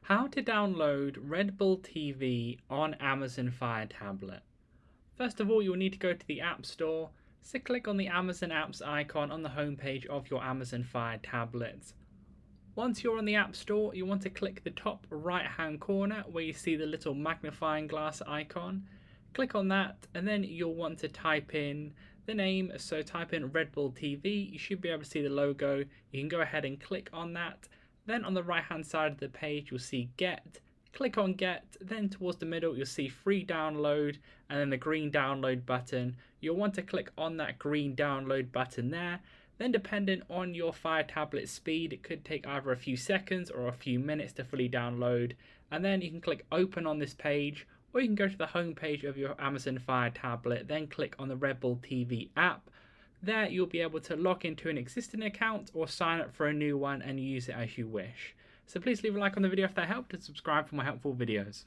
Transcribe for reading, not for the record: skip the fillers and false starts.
How to download Red Bull TV on Amazon Fire Tablet. First of all, you'll need to go to the App Store, so click on the Amazon Apps icon on the homepage of your Amazon Fire Tablet. Once you're on the App Store, you want to click the top right hand corner where you see the little magnifying glass icon. Click on that and then you'll want to type in the name, so type in Red Bull TV. You should be able to see the logo. You can go ahead and click on that. Then on the right hand side of the page you'll see Get. Click on Get, then towards the middle you'll see Free Download and then the green download button. You'll want to click on that green download button there. Then depending on your Fire Tablet speed, it could take either a few seconds or a few minutes to fully download. And then you can click Open on this page, or you can go to the home page of your Amazon Fire Tablet, then click on the Red Bull TV app. There you'll be able to log into an existing account or sign up for a new one and use it as you wish. So please leave a like on the video if that helped and subscribe for more helpful videos.